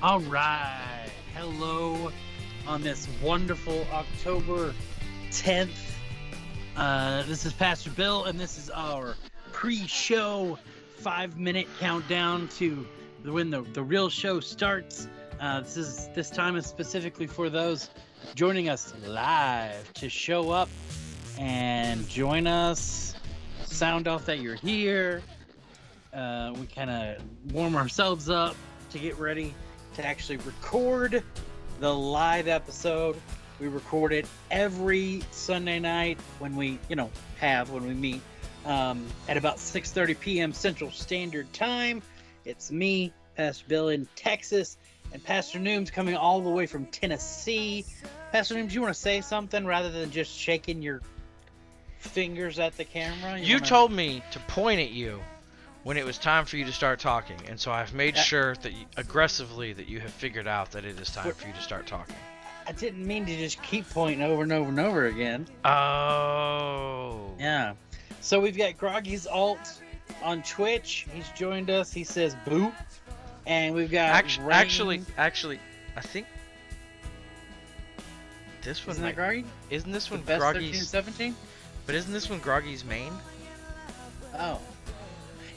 All right. Hello on this wonderful October 10th. This is Pastor Bill, and this is our pre-show 5-minute countdown to when the real show starts. This time is specifically for those joining us live to show up and join us. Sound off that you're here. We kind of warm ourselves up to get ready to actually record the live episode. We record it every Sunday night when we meet at about 6:30 p.m. Central Standard Time. It's me, Pastor Bill in Texas, and Pastor Noom's coming all the way from Tennessee. Pastor Noom, do you want to say something rather than just shaking your fingers at the camera? You told me to point at you when it was time for you to start talking, and so I've made sure that aggressively that you have figured out that it is time for you to start talking. I didn't mean to just keep pointing over and over and over again. Oh. Yeah. So we've got Groggy's alt on Twitch. He's joined us. He says boo. And we've got actually, I think this one. Isn't that Groggy? Isn't this one Best Groggy's 13-17? But isn't this one Groggy's main? Oh.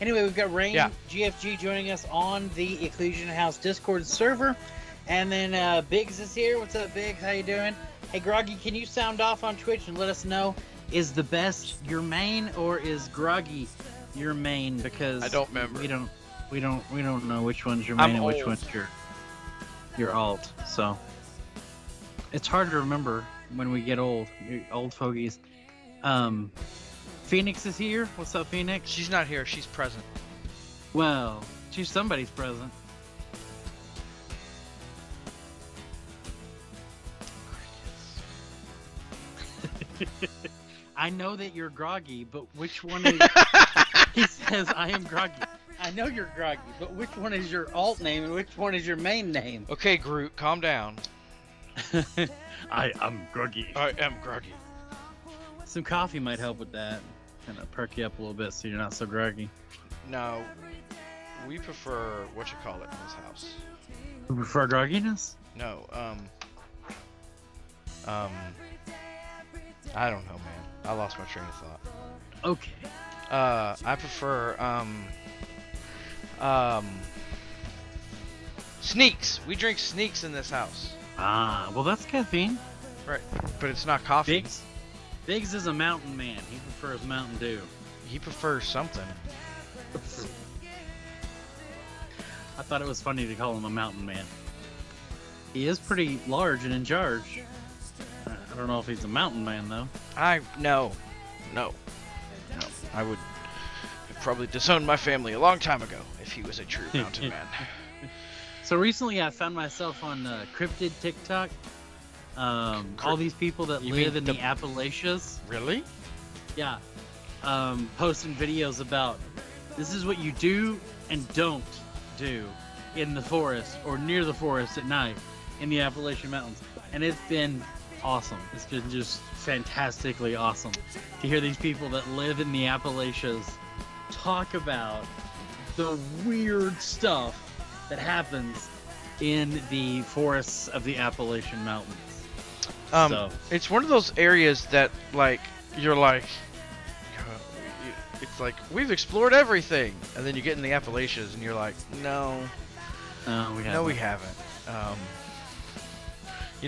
Anyway, we've got Rain GFG joining us on the Ecclesian House Discord server. And then Biggs is here. What's up, Biggs? How you doing? Hey, Groggy, can you sound off on Twitch and let us know, is the best your main or is Groggy your main? Because I don't remember. We don't know which one's your main and which one's your alt. So it's hard to remember when we get old fogies. Phoenix is here. What's up, Phoenix? She's not here. She's present. Well, she's somebody's present. I know that you're Groggy, but which one is... He says, I am Groggy. I know you're Groggy, but which one is your alt name and which one is your main name? Okay, Groot, calm down. I am Groggy. I am Groggy. Some coffee might help with that. Kind of perk you up a little bit so you're not so groggy. No, we prefer whatchamacallit in this house. You prefer grogginess? No, I don't know, man. I lost my train of thought. Okay. I prefer, sneaks. We drink sneaks in this house. Ah, well that's caffeine. Right, but it's not coffee. Biggs is a mountain man. He prefers Mountain Dew. He prefers something. I thought it was funny to call him a mountain man. He is pretty large and in charge. I don't know if he's a mountain man, though. No. I would have probably disowned my family a long time ago if he was a true mountain man. So recently I found myself on cryptid TikTok. All these people that live in the Appalachians. Really? Yeah. Posting videos about this is what you do and don't do in the forest or near the forest at night in the Appalachian Mountains. And it's been awesome. It's been just fantastically awesome to hear these people that live in the Appalachians talk about the weird stuff that happens in the forests of the Appalachian Mountains. It's one of those areas that, like, you're like, it's like, we've explored everything. And then you get in the Appalachians and you're like, no, we haven't.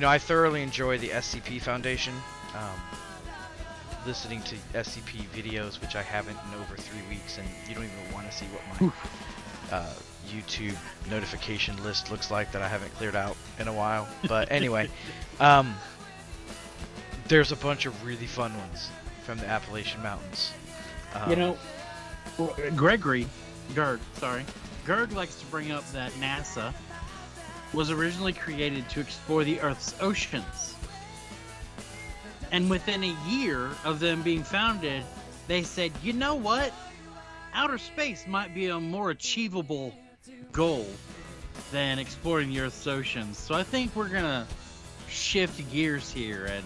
I thoroughly enjoy the S3EP Foundation. Listening to SCP videos, which I haven't in over 3 weeks, and you don't even want to see what my YouTube notification list looks like that I haven't cleared out in a while. But anyway, there's a bunch of really fun ones from the Appalachian Mountains. Gerg likes to bring up that NASA was originally created to explore the Earth's oceans. And within a year of them being founded, they said, you know what? Outer space might be a more achievable goal than exploring the Earth's oceans. So I think we're going to shift gears here and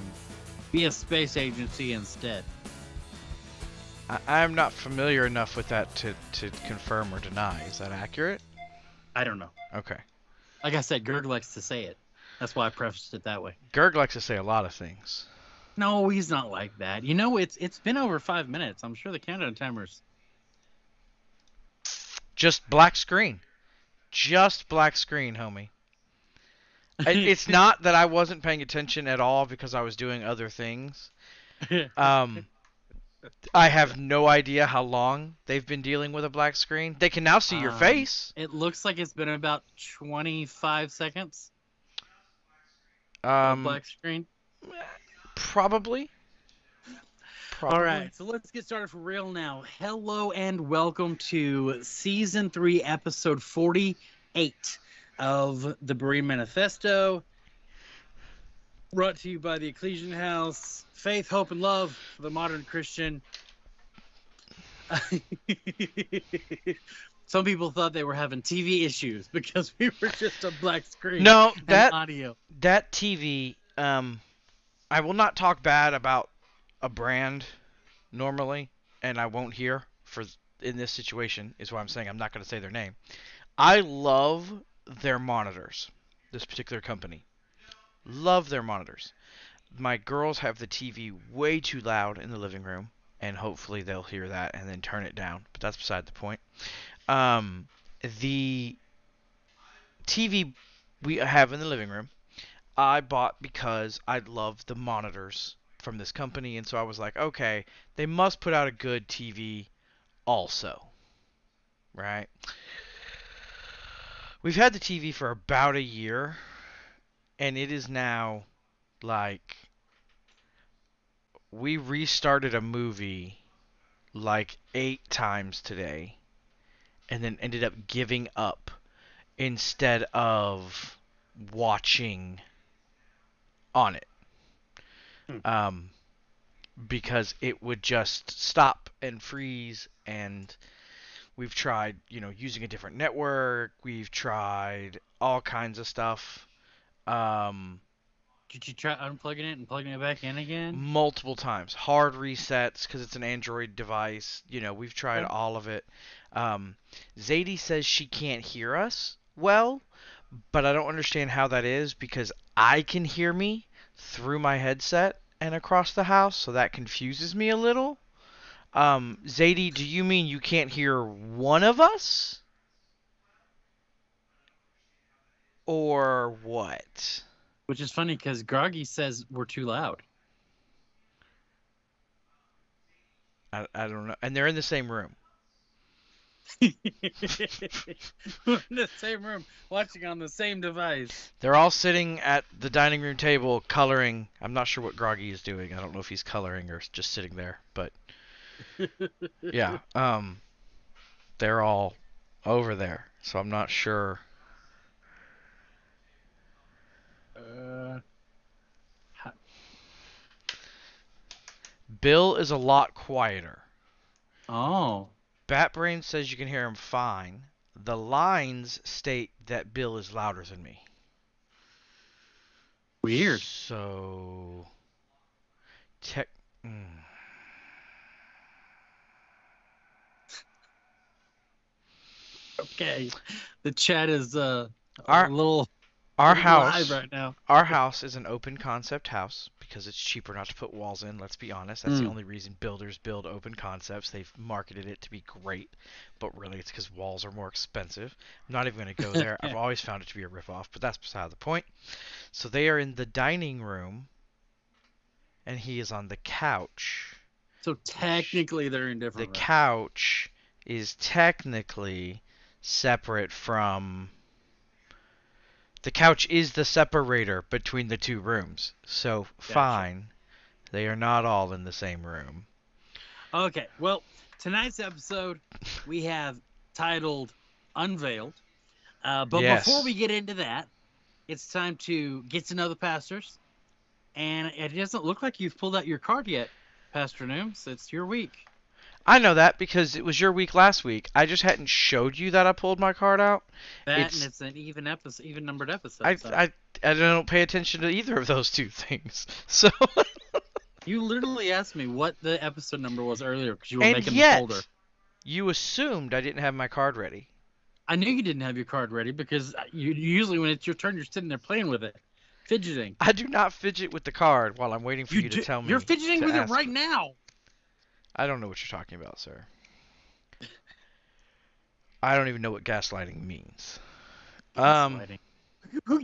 be a space agency instead. I'm not familiar enough with that to confirm or deny. Is that accurate? I don't know. Okay. Like I said, Gerg likes to say it. That's why I prefaced it that way. Gerg likes to say a lot of things. No, he's not like that. You know, it's been over 5 minutes. I'm sure the countdown timer's... Just black screen. Just black screen, homie. It's not that I wasn't paying attention at all because I was doing other things. I have no idea how long they've been dealing with a black screen. They can now see your face. It looks like it's been about 25 seconds. Black screen. Probably. All right, so let's get started for real now. Hello and welcome to Season 3, Episode 48 of the Berean Manifesto. Brought to you by the Ecclesian House. Faith, hope, and love for the modern Christian. Some people thought they were having TV issues because we were just a black screen. No, and audio. That TV, I will not talk bad about a brand normally, and I won't here in this situation is why I'm saying I'm not going to say their name. I love their monitors, this particular company. Love their monitors. My girls have the TV way too loud in the living room, and hopefully they'll hear that and then turn it down, but that's beside the point. The TV we have in the living room, I bought because I love the monitors from this company, and so I was like, okay, they must put out a good TV also, right? We've had the TV for about a year, and it is now like we restarted a movie like 8 times today and then ended up giving up instead of watching on it. Because it would just stop and freeze, and we've tried, using a different network. We've tried all kinds of stuff. Did you try unplugging it and plugging it back in again? Multiple times. Hard resets because it's an Android device. We've tried all of it. Zadie says she can't hear us well, but I don't understand how that is because I can hear me through my headset and across the house, so that confuses me a little. Zadie, do you mean you can't hear one of us? Or what? Which is funny because Groggy says we're too loud. I don't know. And they're in the same room. We're in the same room, watching on the same device. They're all sitting at the dining room table coloring. I'm not sure what Groggy is doing. I don't know if he's coloring or just sitting there, but yeah, they're all over there, so I'm not sure. Bill is a lot quieter. Oh. Batbrain says you can hear him fine. The lines state that Bill is louder than me. Weird. So... Okay. The chat is a little house live right now. Our house is an open concept house because it's cheaper not to put walls in, let's be honest. That's the only reason builders build open concepts. They've marketed it to be great, but really it's because walls are more expensive. I'm not even going to go there. I've always found it to be a ripoff, but that's beside the point. So they are in the dining room, and he is on the couch. So technically they're in different rooms. The couch is technically separate from... The couch is the separator between the two rooms. So, fine. They are not all in the same room. Okay, well, tonight's episode we have titled Unveiled. But before we get into that, it's time to get to know the pastors. And it doesn't look like you've pulled out your card yet, Pastor Nooms. It's your week. I know that because it was your week last week. I just hadn't showed you that I pulled my card out. And it's an even numbered episode. I don't pay attention to either of those two things. So you literally asked me what the episode number was earlier because you were making the folder. You assumed I didn't have my card ready. I knew you didn't have your card ready because you usually when it's your turn, you're sitting there playing with it, fidgeting. I do not fidget with the card while I'm waiting for you to tell You're me fidgeting to with it ask. right now. I don't know what you're talking about, sir. I don't even know what gaslighting means. Gaslighting.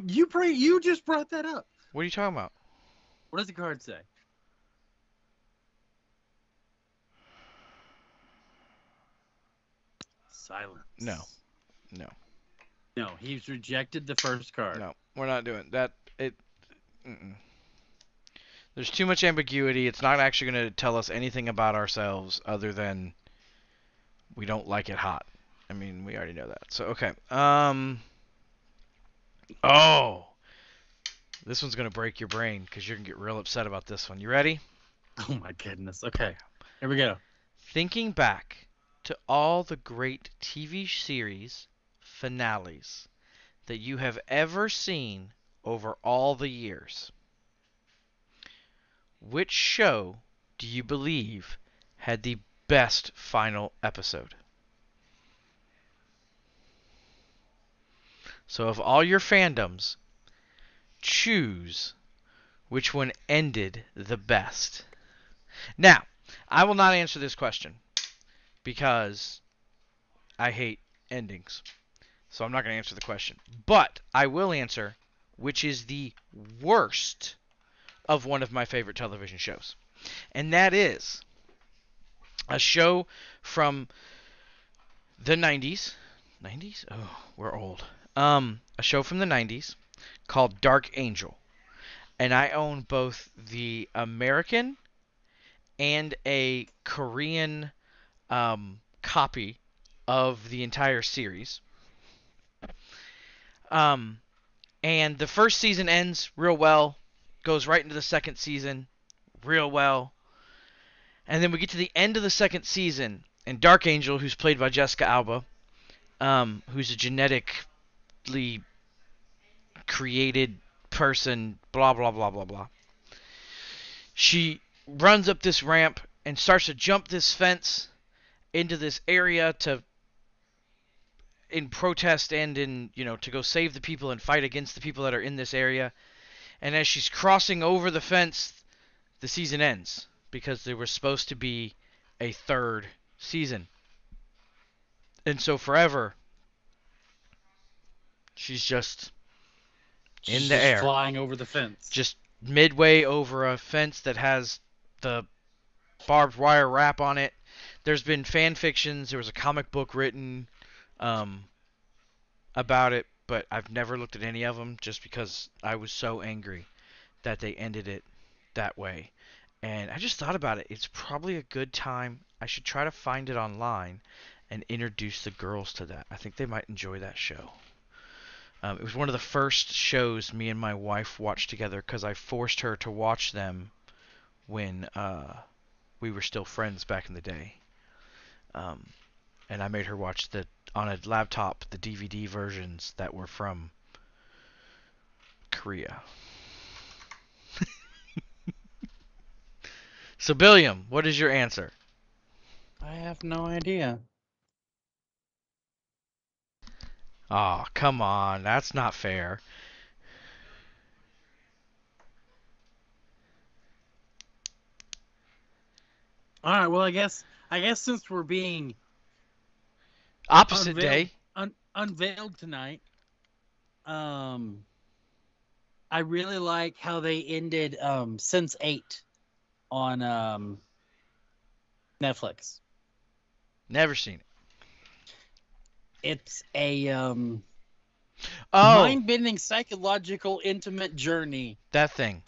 You just brought that up. What are you talking about? What does the card say? Silence. No. No. No, he's rejected the first card. No. We're not doing that. Mm-mm. There's too much ambiguity. It's not actually going to tell us anything about ourselves other than we don't like it hot. I mean, we already know that. So, okay. Oh. This one's going to break your brain because you're going to get real upset about this one. You ready? Oh my goodness. Okay. Here we go. Thinking back to all the great TV series finales that you have ever seen over all the years, which show do you believe had the best final episode? So, of all your fandoms, choose which one ended the best. Now, I will not answer this question because I hate endings. So I'm not going to answer the question. But I will answer which is the worst of one of my favorite television shows. And that is a show from the 90s. 90s? Oh, we're old. A show from the 90s called Dark Angel. And I own both the American and a Korean copy of the entire series. And the first season ends real well, goes right into the second season real well. And then we get to the end of the second season, and Dark Angel, who's played by Jessica Alba, who's a genetically created person, blah, blah, blah, blah, blah. She runs up this ramp and starts to jump this fence into this area in protest and to go save the people and fight against the people that are in this area. And as she's crossing over the fence, the season ends because there was supposed to be a third season. And so forever, she's just in the air, flying over the fence. just midway over a fence that has the barbed wire wrap on it. There's been fan fictions. There was a comic book written about it, but I've never looked at any of them just because I was so angry that they ended it that way. And I just thought about it. It's probably a good time. I should try to find it online and introduce the girls to that. I think they might enjoy that show. It was one of the first shows me and my wife watched together because I forced her to watch them when we were still friends back in the day. And I made her watch on a laptop the DVD versions that were from Korea. So, Billiam, what is your answer? I have no idea. Oh, come on. That's not fair. All right. Well, I guess since we're being Opposite day. Unveiled tonight, I really like how they ended Sense8 on Netflix. Never seen it. It's a Oh, mind-bending psychological intimate journey. that thing.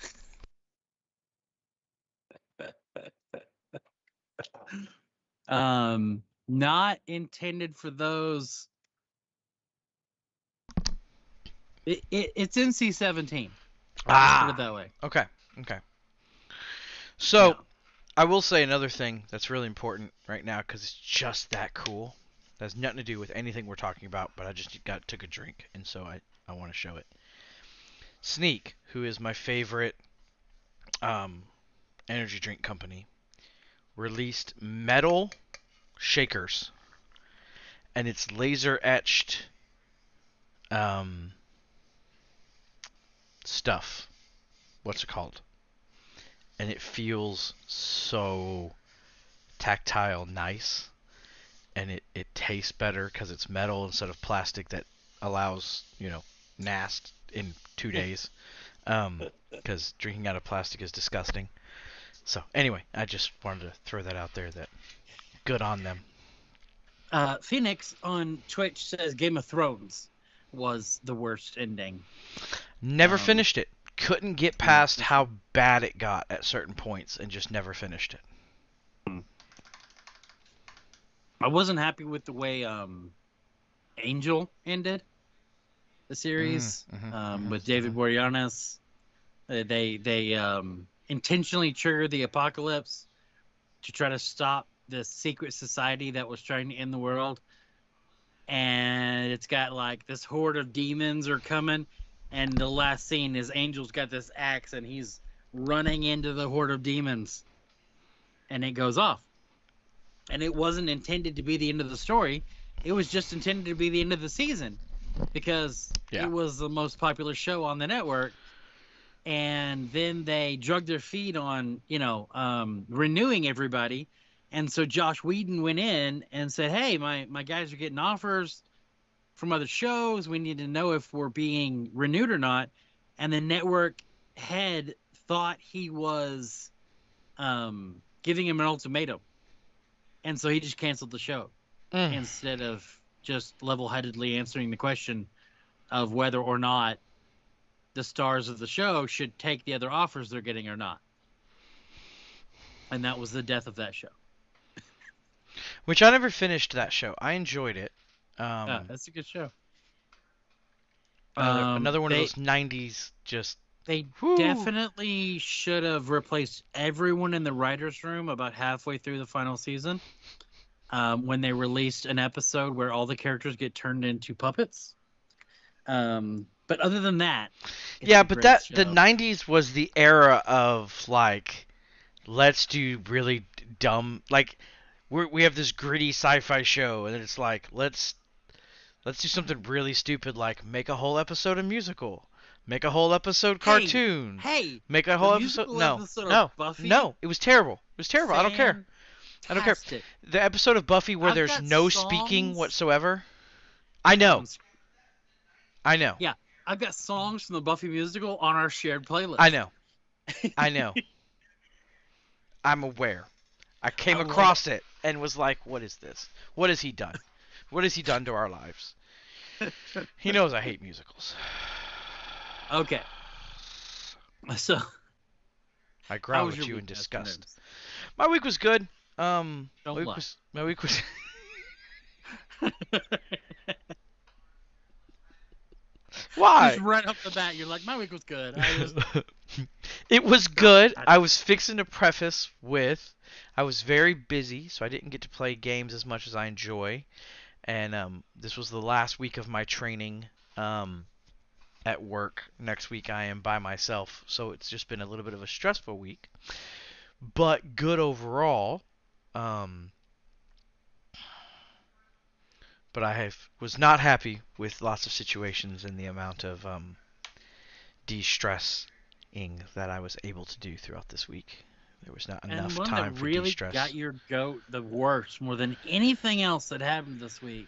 Not intended for those. It's NC-17. Put it that way. Okay. So, Yeah. I will say another thing that's really important right now because it's just that cool. That has nothing to do with anything we're talking about, but I just took a drink, and so I want to show it. Sneak, who is my favorite energy drink company, released metal shakers. and it's laser etched stuff. What's it called? And it feels so tactile nice, and it tastes better because it's metal instead of plastic that allows, NAST in 2 days. Because drinking out of plastic is disgusting. So anyway, I just wanted to throw that out there. That good on them. Phoenix on Twitch says Game of Thrones was the worst ending. Never finished it. Couldn't get past how bad it got at certain points, and just never finished it. I wasn't happy with the way Angel ended the series with David Boreanaz. They intentionally triggered the apocalypse to try to stop the secret society that was trying to end the world. And it's got like this horde of demons are coming. And the last scene is Angel's got this axe and he's running into the horde of demons. And it goes off. And it wasn't intended to be the end of the story. It was just intended to be the end of the season. Because it was the most popular show on the network. And then they drug their feet on, renewing everybody. And so Josh Whedon went in and said, hey, my guys are getting offers from other shows. We need to know if we're being renewed or not. And the network head thought he was giving him an ultimatum. And so he just canceled the show instead of just level-headedly answering the question of whether or not the stars of the show should take the other offers they're getting or not. And that was the death of that show. Which I never finished that show. I enjoyed it. That's a good show. Another one of those 90s just... They definitely should have replaced everyone in the writer's room about halfway through the final season when they released an episode where all the characters get turned into puppets. But other than that... Yeah, but the 90s was the era of, like, let's do really dumb... Like, we have this gritty sci-fi show, and it's like, let's do something really stupid, like make a whole episode a musical. Make a whole episode cartoon. Hey, make a whole episode. No, it was terrible. It was terrible. I don't care. The episode of Buffy where there's no speaking whatsoever. I know. Yeah, I've got songs from the Buffy musical on our shared playlist. I know. I'm aware. I came across it and was like, what is this? What has he done? What has he done to our lives? He knows I hate musicals. Okay. So I growl at you in disgust. My week was good. My week was Why? Just right off the bat, you're like, my week was good. It was good. I was fixing to preface with, I was very busy, so I didn't get to play games as much as I enjoy. And this was the last week of my training at work. Next week I am by myself, so it's just been a little bit of a stressful week. But good overall. But I was not happy with lots of situations and the amount of de-stressing that I was able to do throughout this week. There was not enough time for de-stress. And one that really got your goat the worst, more than anything else that happened this week,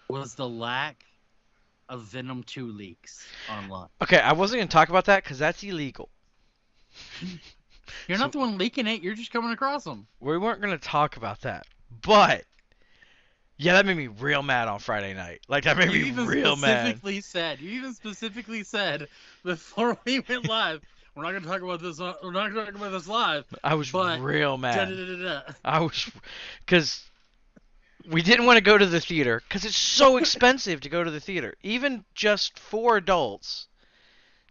was the lack of Venom 2 leaks online. Okay, I wasn't going to talk about that because that's illegal. You're not the one leaking it. You're just coming across them. We weren't going to talk about that. But... yeah, that made me real mad on Friday night. Like, that made me real mad. You even specifically said before we went live, we're not going to talk about this. We're not going to talk about this live. I was real mad. Because we didn't want to go to the theater because it's so expensive to go to the theater. Even just for adults,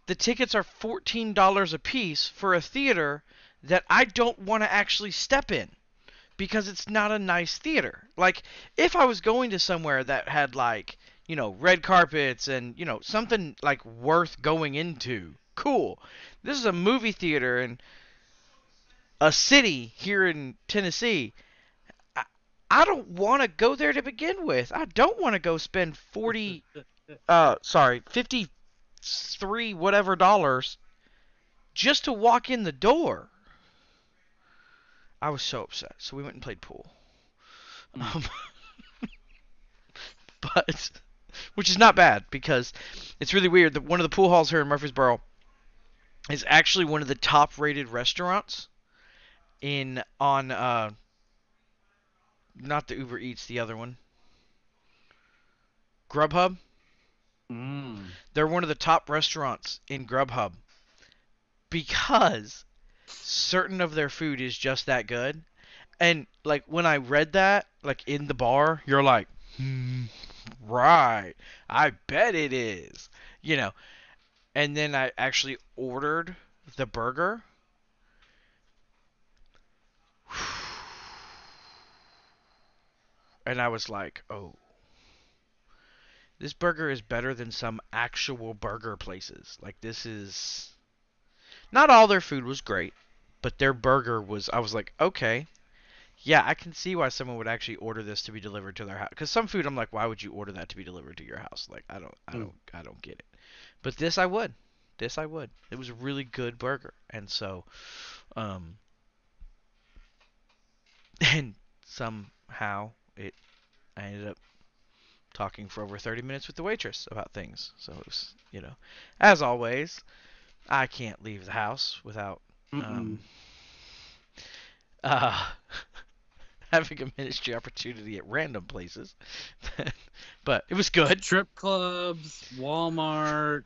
the tickets are $14 a piece for a theater that I don't want to actually step in. Because it's not a nice theater. Like, if I was going to somewhere that had, like, red carpets and, something, like, worth going into, cool. This is a movie theater in a city here in Tennessee. I don't want to go there to begin with. I don't want to go spend 53 whatever dollars just to walk in the door. I was so upset. So we went and played pool. Mm. Um, but which is not bad because it's really weird that one of the pool halls here in Murfreesboro is actually one of the top rated restaurants in on not the Uber Eats, the other one, Grubhub. Mm. They're one of the top restaurants in Grubhub because certain of their food is just that good. And like when I read that, like in the bar, you're like, right, I bet it is, you know. And then I actually ordered the burger. And I was like, oh, this burger is better than some actual burger places. Like this is not all their food was great, but their burger was. I was like, okay, yeah, I can see why someone would actually order this to be delivered to their house. Because some food, I'm like, why would you order that to be delivered to your house? Like, Mm. I don't get it. But this, I would. This, I would. It was a really good burger, and so, um, and somehow I ended up talking for over 30 minutes with the waitress about things. So it was, as always, I can't leave the house without, um, Mm-mm. uh, having a ministry opportunity at random places. But it was good. Strip clubs, Walmart,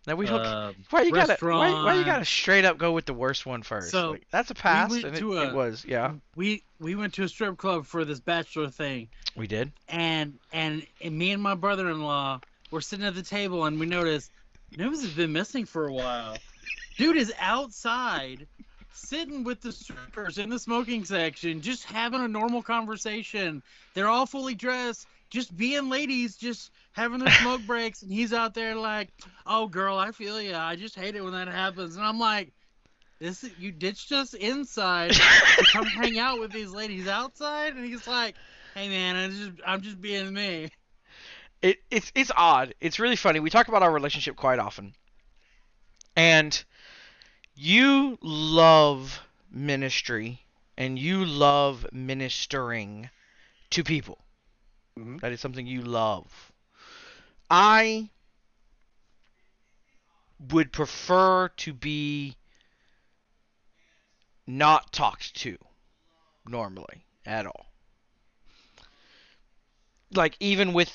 Now we don't. uh, Why you gotta restaurants. straight up go with the worst one first? So Like that's a we pass, went and to it a was, yeah. we went to a strip club for this bachelor thing, We did. and me and my brother-in-law were sitting at the table, and we noticed News has been missing for a while. Dude is outside, sitting with the strippers in the smoking section, just having a normal conversation. They're all fully dressed, just being ladies, just having their smoke breaks, and he's out there like, "Oh, girl, I feel ya. I just hate it when that happens." And I'm like, you ditched us inside to come hang out with these ladies outside?" And he's like, "Hey, man, I'm just being me." It's odd. It's really funny. We talk about our relationship quite often, and you love ministry and you love ministering to people. Mm-hmm. That is something you love. I would prefer to be not talked to normally at all. Like even with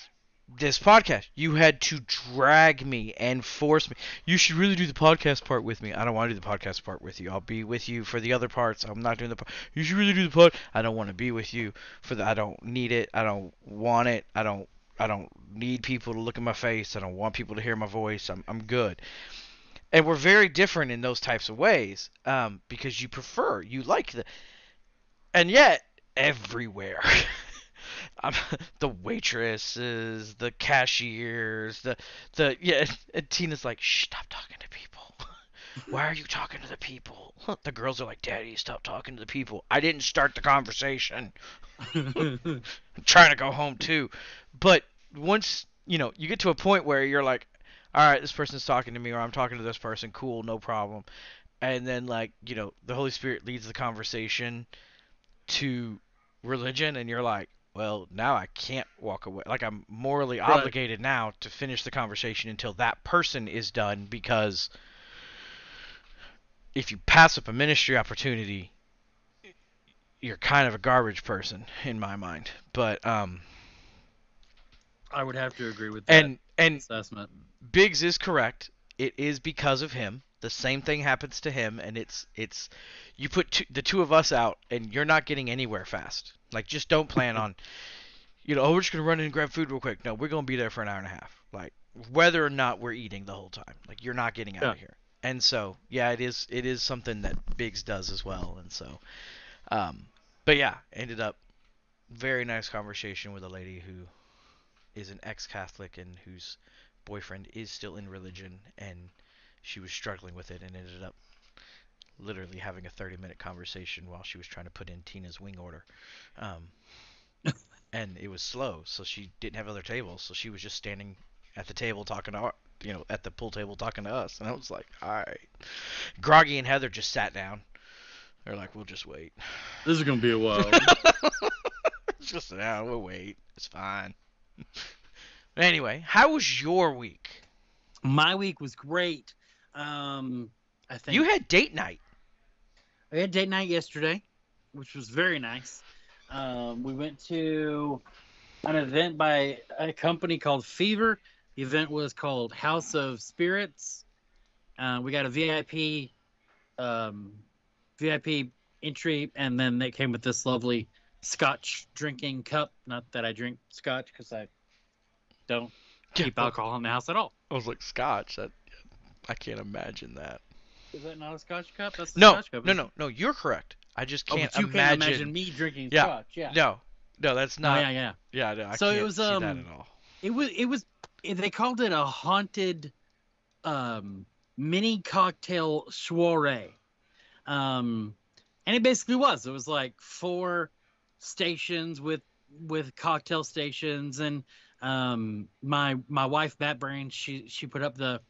this podcast, you had to drag me and force me. You should really do the podcast part with me. I don't want to do the podcast part with you. I'll be with you for the other parts. I'm not doing the part. You should really do the pod. I don't want to be with you for the. I don't need it. I don't want it. I don't need people to look at my face. I don't want people to hear my voice. I'm good. And we're very different in those types of ways. Because you like and yet everywhere. Um, the waitresses, the cashiers, the yeah. And Tina's like, shh, stop talking to people. Why are you talking to the people? The girls are like, Daddy, stop talking to the people. I didn't start the conversation. I'm trying to go home too. But once you get to a point where you're like, all right, this person's talking to me, or I'm talking to this person. Cool, no problem. And then like the Holy Spirit leads the conversation to religion, and you're like, well, now I can't walk away. Like I'm morally Right. obligated now to finish the conversation until that person is done, because if you pass up a ministry opportunity, you're kind of a garbage person in my mind. But I would have to agree with that and assessment. Biggs is correct. It is because of him. The same thing happens to him, and it's you put the two of us out, and you're not getting anywhere fast. Like just don't plan on oh, we're just gonna run in and grab food real quick. No, we're gonna be there for an hour and a half. Like whether or not we're eating the whole time. Like you're not getting out Yeah. of here. And so yeah, it is something that Biggs does as well. And so but yeah, ended up very nice conversation with a lady who is an ex-Catholic and whose boyfriend is still in religion, and she was struggling with it and ended up literally having a 30-minute conversation while she was trying to put in Tina's wing order. Um, and it was slow, so she didn't have other tables, so she was just standing at the table talking to at the pool table talking to us, and I was like, all right. Groggy and Heather just sat down. They're like, we'll just wait. This is gonna be a while. Just sit down, we'll wait. It's fine. But anyway, how was your week? My week was great. I You think had date night. I had date night yesterday, which was very nice. We went to an event by a company called Fever. The event was called House of Spirits. We got a VIP entry, and then they came with this lovely Scotch drinking cup. Not that I drink Scotch because I don't keep alcohol in the house at all. I was like, Scotch. I can't imagine that. Is that not a Scotch cup? That's a No, Scotch cup. no. You're correct. I just can't but you imagine. can't imagine me drinking Yeah. Scotch. Yeah. No, that's No, not. yeah. Yeah, no, I So can't it was see that at all. it was they called it a haunted mini cocktail soiree. And it basically was. It was like 4 stations with cocktail stations, and my wife Bat Brain, she put up the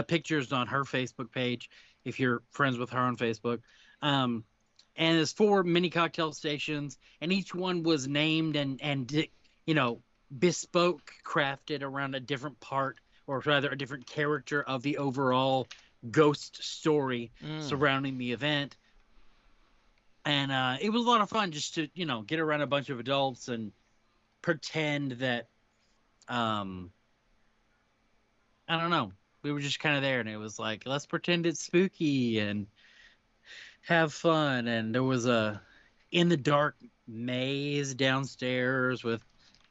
pictures on her Facebook page if you're friends with her on Facebook. And there's 4 mini cocktail stations, and each one was named and bespoke, crafted around a different part, or rather a different character of the overall ghost story surrounding the event. And it was a lot of fun just to get around a bunch of adults and pretend that I don't know, we were just kind of there, and it was like, let's pretend it's spooky and have fun. And there was a in the dark maze downstairs with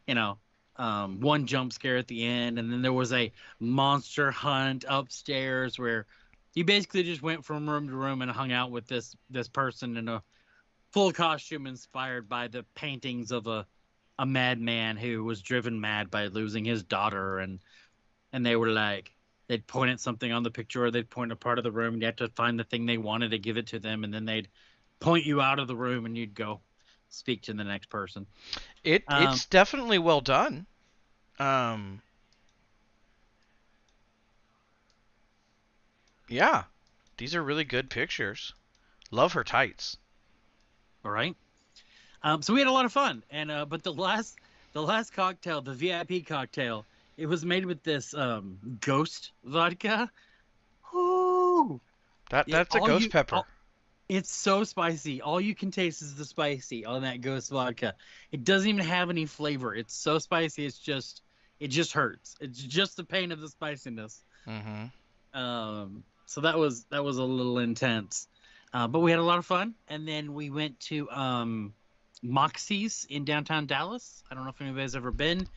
one jump scare at the end, and then there was a monster hunt upstairs where you basically just went from room to room and hung out with this person in a full costume inspired by the paintings of a madman who was driven mad by losing his daughter. And they were like, they'd point at something on the picture, or they'd point a part of the room, and you had to find the thing they wanted to give it to them, and then they'd point you out of the room and you'd go speak to the next person. It's definitely well done. Yeah, these are really good pictures. Love her tights. All right. So we had a lot of fun, and but the last cocktail, the VIP cocktail, it was made with this ghost vodka. Ooh, That's a ghost pepper. It's so spicy. All you can taste is the spicy on that ghost vodka. It doesn't even have any flavor. It's so spicy. It just hurts. It's just the pain of the spiciness. So that was a little intense. But we had a lot of fun, and then we went to Moxie's in downtown Dallas. I don't know if anybody's ever been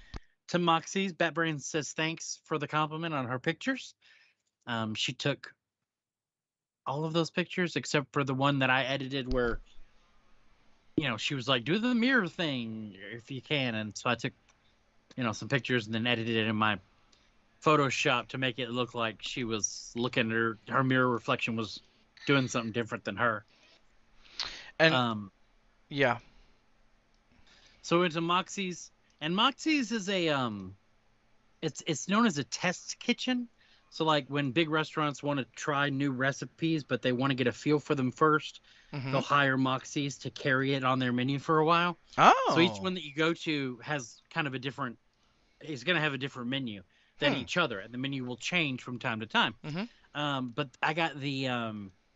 to Moxie's. Batbrain says thanks for the compliment on her pictures. She took all of those pictures except for the one that I edited where, she was like, do the mirror thing if you can. And so I took, some pictures and then edited it in my Photoshop to make it look like she was looking at her mirror reflection was doing something different than her. And yeah. So we went to Moxie's, and Moxie's is a it's known as a test kitchen. So like when big restaurants want to try new recipes, but they want to get a feel for them first, they'll hire Moxie's to carry it on their menu for a while. Oh. So each one that you go to has kind of is going to have a different menu than each other, and the menu will change from time to time. But I got the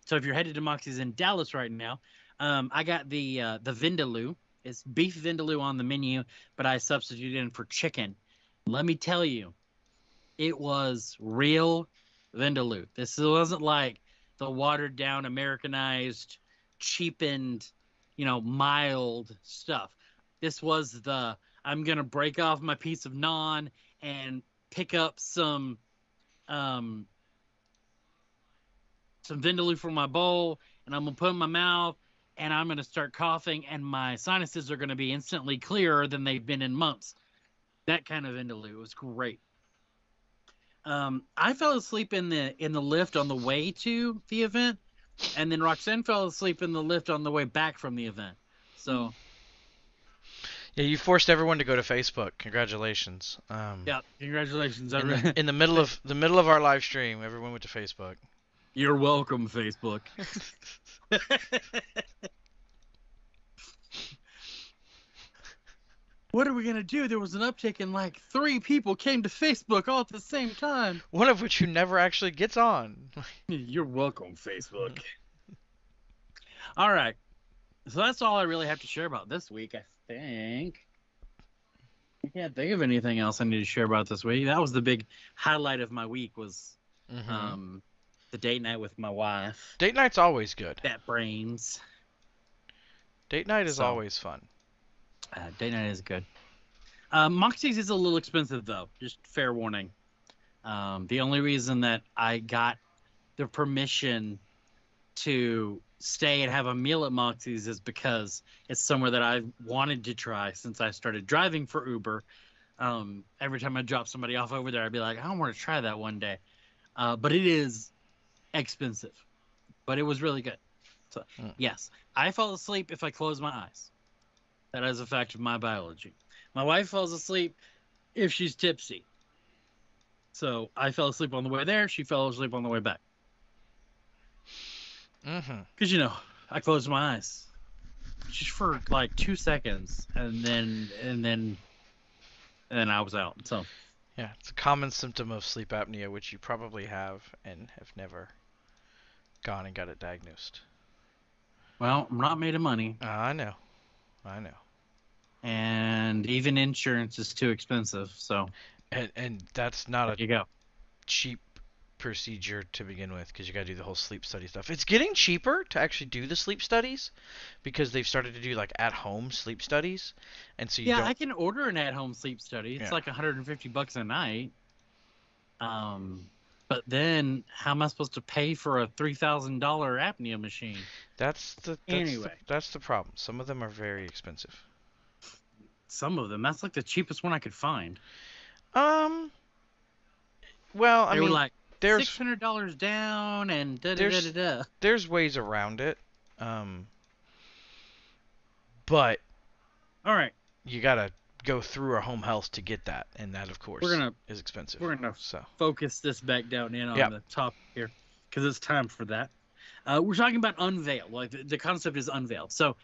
so if you're headed to Moxie's in Dallas right now, I got the vindaloo. It's beef vindaloo on the menu, but I substituted in for chicken. Let me tell you, it was real vindaloo. This wasn't like the watered down, Americanized, cheapened, mild stuff. This was I'm going to break off my piece of naan and pick up some vindaloo from my bowl, and I'm going to put it in my mouth, and I'm going to start coughing, and my sinuses are going to be instantly clearer than they've been in months. That kind of vindaloo was great. I fell asleep in the lift on the way to the event, and then Roxanne fell asleep in the lift on the way back from the event. So Yeah, you forced everyone to go to Facebook. Congratulations. Yeah, congratulations. In the middle of our live stream, everyone went to Facebook. You're welcome, Facebook. What are we gonna do? There was an uptick in like 3 people came to Facebook all at the same time. One of which who never actually gets on. You're welcome, Facebook. All right. So that's all I really have to share about this week, I think. I can't think of anything else I need to share about this week. That was the big highlight of my week was the date night with my wife. Date night's always good. That brains. Date night is always fun. Date night is good. Moxie's is a little expensive, though. Just fair warning. The only reason that I got the permission to stay and have a meal at Moxie's is because it's somewhere that I've wanted to try since I started driving for Uber. Every time I drop somebody off over there, I'd be like, I want to try that one day. But it is expensive. But it was really good. So, yes, I fall asleep if I close my eyes. That is a fact of my biology. My wife falls asleep if she's tipsy. So I fell asleep on the way there. She fell asleep on the way back. Because, I closed my eyes just for like 2 seconds, and then I was out. So yeah, it's a common symptom of sleep apnea, which you probably have and have never gone and got it diagnosed. Well, I'm not made of money. I know. And even insurance is too expensive. So and that's not you go. cheap procedure to begin with, because you got to do the whole sleep study stuff. It's getting cheaper to actually do the sleep studies because they've started to do like at-home sleep studies, and so I can order an at-home sleep study. It's like $150 a night. But then how am I supposed to pay for a $3,000 apnea machine? That's the problem. Some of them are very expensive. Some of them. That's like the cheapest one I could find. Well, I mean, were like there's $600 down and da-da-da-da-da. There's ways around it. But all right, you gotta go through our home health to get that, and that of course is expensive. We're gonna focus this back down in on the top here because it's time for that. We're talking about Unveiled. Like the concept is Unveiled. So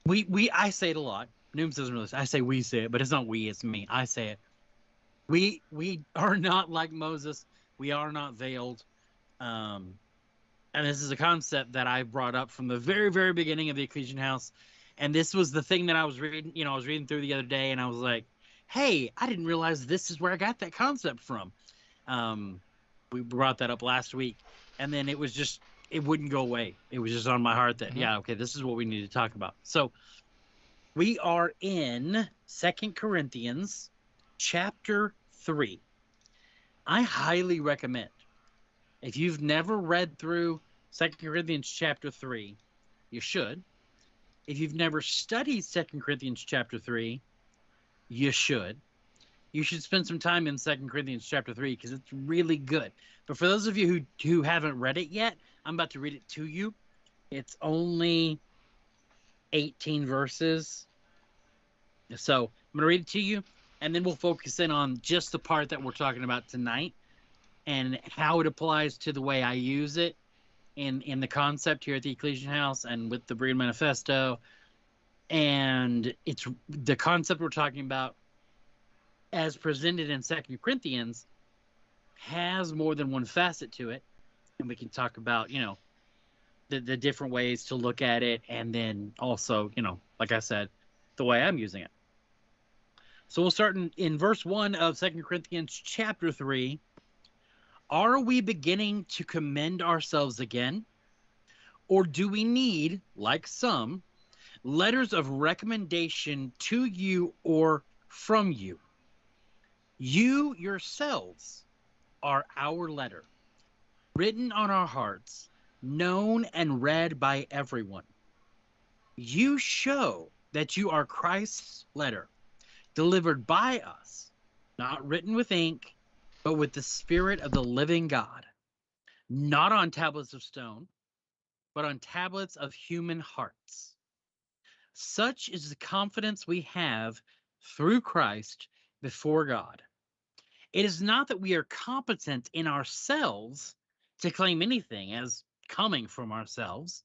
I say it a lot. Nooms doesn't really say. I say we say it, but it's not we. It's me. I say it. We are not like Moses. We are not veiled. And this is a concept that I brought up from the very, very beginning of the Ecclesian House. And this was the thing that I was reading. I was reading through the other day, and I was like, "Hey, I didn't realize this is where I got that concept from." We brought that up last week, and then it wouldn't go away. It was just on my heart that this is what we need to talk about. So we are in 2 Corinthians chapter 3. I highly recommend, if you've never read through 2 Corinthians chapter 3, you should. If you've never studied 2 Corinthians chapter 3, you should. You should spend some time in 2 Corinthians chapter 3 because it's really good. But for those of you who haven't read it yet, I'm about to read it to you. It's only 18 verses. So I'm going to read it to you, and then we'll focus in on just the part that we're talking about tonight and how it applies to the way I use it in the concept here at the Ecclesian House and with the Berean Manifesto. And it's the concept we're talking about as presented in 2 Corinthians has more than one facet to it. And we can talk about, the different ways to look at it. And then also, like I said, the way I'm using it. So we'll start in verse 1 of 2 Corinthians chapter 3. Are we beginning to commend ourselves again? Or do we need, like some, letters of recommendation to you or from you? You yourselves are our letter, written on our hearts, known and read by everyone. You show that you are Christ's letter, delivered by us, not written with ink, but with the Spirit of the living God, not on tablets of stone, but on tablets of human hearts. Such is the confidence we have through Christ before God. It is not that we are competent in ourselves to claim anything as coming from ourselves,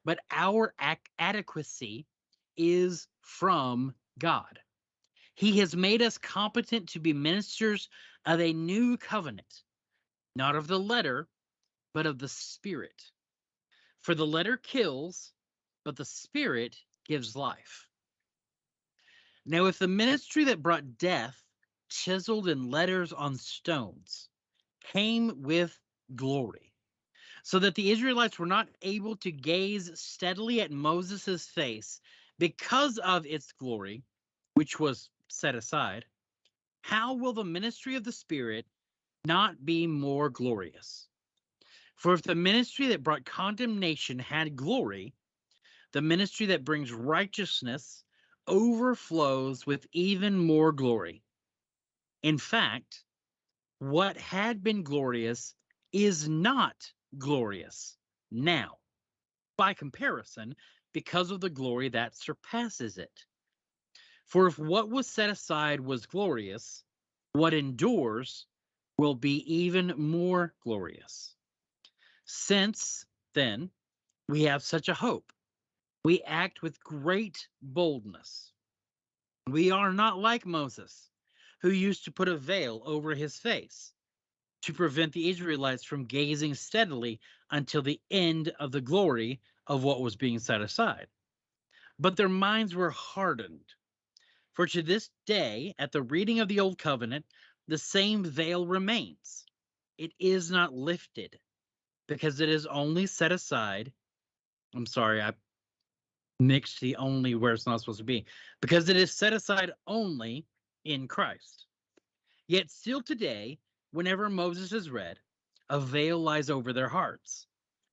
but our adequacy is from God. He has made us competent to be ministers of a new covenant, not of the letter, but of the Spirit. For the letter kills, but the Spirit gives life. Now, if the ministry that brought death, chiseled in letters on stones, came with glory, so that the Israelites were not able to gaze steadily at Moses' face because of its glory, which was set aside, how will the ministry of the Spirit not be more glorious? For if the ministry that brought condemnation had glory, the ministry that brings righteousness overflows with even more glory. In fact, what had been glorious is not glorious now, by comparison, because of the glory that surpasses it. For if what was set aside was glorious, what endures will be even more glorious. Since, then, we have such a hope, we act with great boldness. We are not like Moses, who used to put a veil over his face to prevent the Israelites from gazing steadily until the end of the glory of what was being set aside. But their minds were hardened. For to this day, at the reading of the Old Covenant, the same veil remains. It is not lifted, because it is only set aside. I'm sorry, I mixed the only where it's not supposed to be. Because it is set aside only in Christ. Yet still today, whenever Moses is read, a veil lies over their hearts.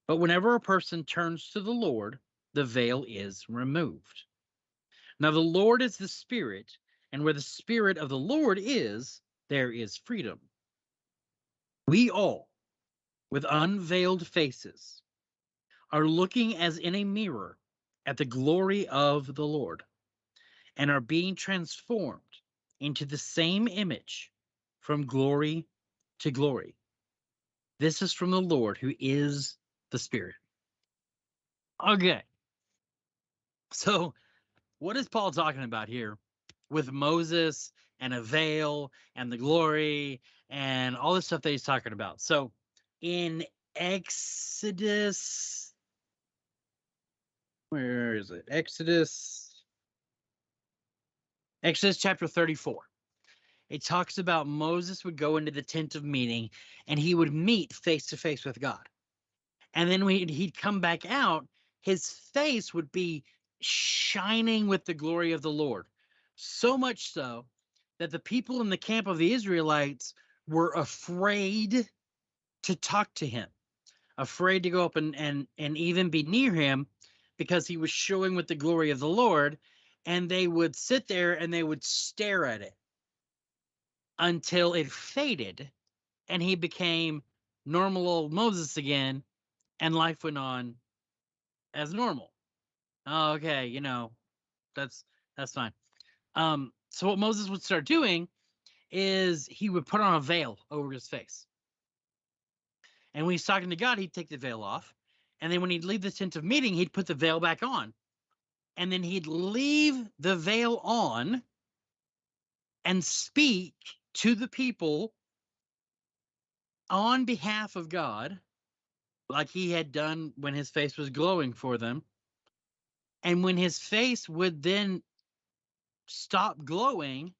But whenever a person turns to the Lord, the veil is removed. Now the Lord is the Spirit, and where the Spirit of the Lord is, there is freedom. We all, with unveiled faces, are looking as in a mirror at the glory of the Lord, and are being transformed into the same image from glory to glory. This is from the Lord, who is the Spirit. Okay, so what is Paul talking about here with Moses and a veil and the glory and all this stuff that he's talking about? So in Exodus, where is it? Exodus chapter 34. It talks about Moses would go into the tent of meeting and he would meet face to face with God. And then when he'd come back out, his face would be shining with the glory of the Lord. So much so that the people in the camp of the Israelites were afraid to talk to him, afraid to go up and even be near him, because he was showing with the glory of the Lord. And they would sit there and they would stare at it until it faded and he became normal old Moses again, and life went on as normal. Oh, okay, that's fine. So what Moses would start doing is he would put on a veil over his face. And when he's talking to God, he'd take the veil off. And then when he'd leave the tent of meeting, he'd put the veil back on. And then he'd leave the veil on and speak to the people on behalf of God, like he had done when his face was glowing for them. And when his face would then stop glowing,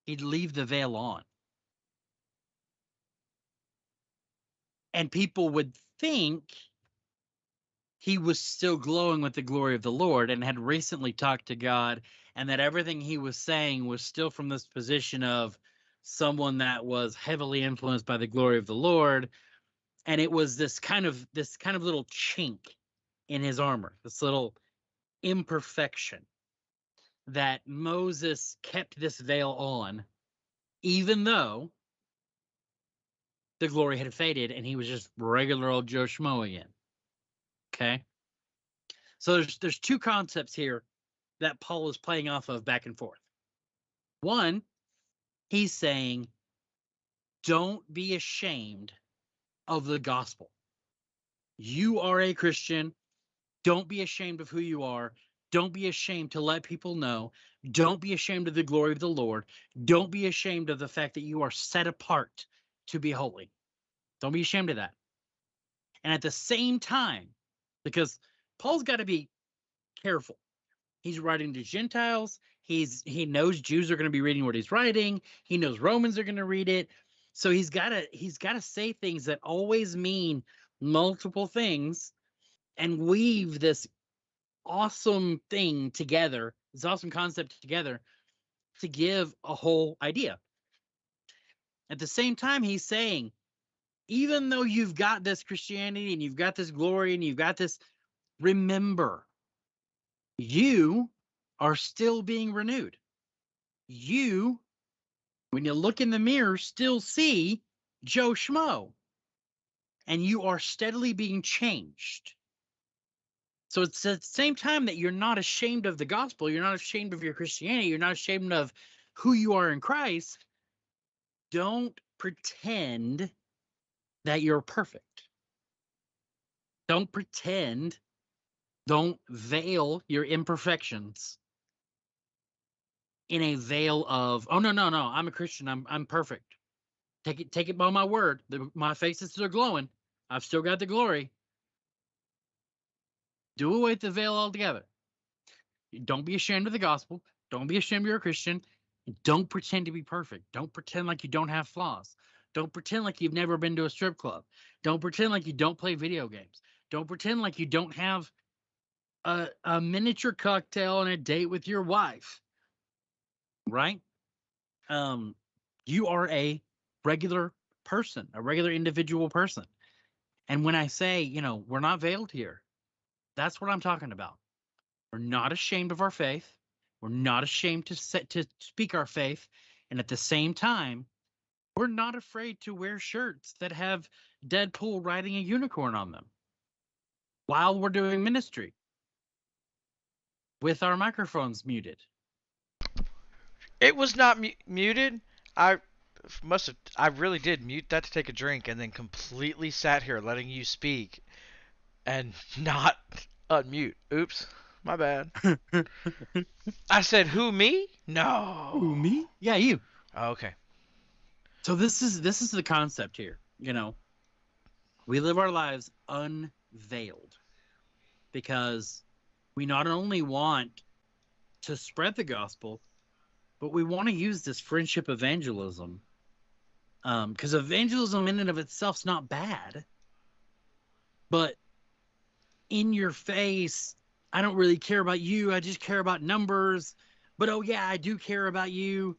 he'd leave the veil on. And people would think he was still glowing with the glory of the Lord and had recently talked to God, and that everything he was saying was still from this position of someone that was heavily influenced by the glory of the Lord. And it was this kind of little chink in his armor, this little imperfection, that Moses kept this veil on, even though the glory had faded and he was just regular old Joe Schmo again. Okay. So there's two concepts here that Paul is playing off of back and forth. One, he's saying, don't be ashamed of the gospel. You are a Christian. Don't be ashamed of who you are. Don't be ashamed to let people know. Don't be ashamed of the glory of the Lord. Don't be ashamed of the fact that you are set apart to be holy. Don't be ashamed of that. And at the same time, because Paul's got to be careful. He's writing to Gentiles. He knows Jews are going to be reading what he's writing. He knows Romans are going to read it. So he's got to say things that always mean multiple things and weave this awesome thing together, this awesome concept together to give a whole idea. At the same time, he's saying, even though you've got this Christianity and you've got this glory and you've got this, remember, you are still being renewed. You, when you look in the mirror, still see Joe Schmo. And you are steadily being changed. So it's at the same time that you're not ashamed of the gospel, you're not ashamed of your Christianity, you're not ashamed of who you are in Christ. Don't pretend that you're perfect. Don't pretend, don't veil your imperfections in a veil of, oh no, I'm a Christian, I'm perfect. Take it by my word. My face is still glowing. I've still got the glory. Do away with the veil altogether. Don't be ashamed of the gospel. Don't be ashamed you're a Christian. Don't pretend to be perfect. Don't pretend like you don't have flaws. Don't pretend like you've never been to a strip club. Don't pretend like you don't play video games. Don't pretend like you don't have a miniature cocktail and a date with your wife. Right? You are a regular person, a regular individual person. And when I say, we're not veiled here, that's what I'm talking about. We're not ashamed of our faith. We're not ashamed to speak our faith. And at the same time, we're not afraid to wear shirts that have Deadpool riding a unicorn on them while we're doing ministry with our microphones muted. It was not muted. I really did mute that to take a drink and then completely sat here letting you speak and not unmute. Oops. My bad. I said, who, me? No. Who, me? Yeah, you. Okay. So this is the concept here. We live our lives unveiled because we not only want to spread the gospel, but we want to use this friendship evangelism. Because evangelism in and of itself is not bad, but in your face, I don't really care about you. I just care about numbers. But oh yeah, I do care about you.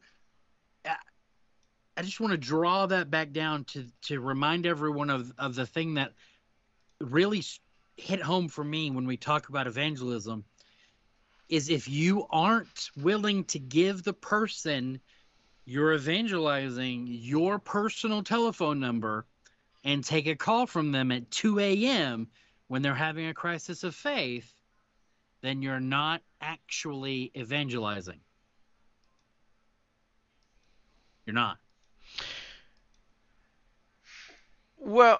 I just want to draw that back down to remind everyone of the thing that really hit home for me when we talk about evangelism is if you aren't willing to give the person you're evangelizing your personal telephone number and take a call from them at 2 a.m. when they're having a crisis of faith, then you're not actually evangelizing. You're not. Well,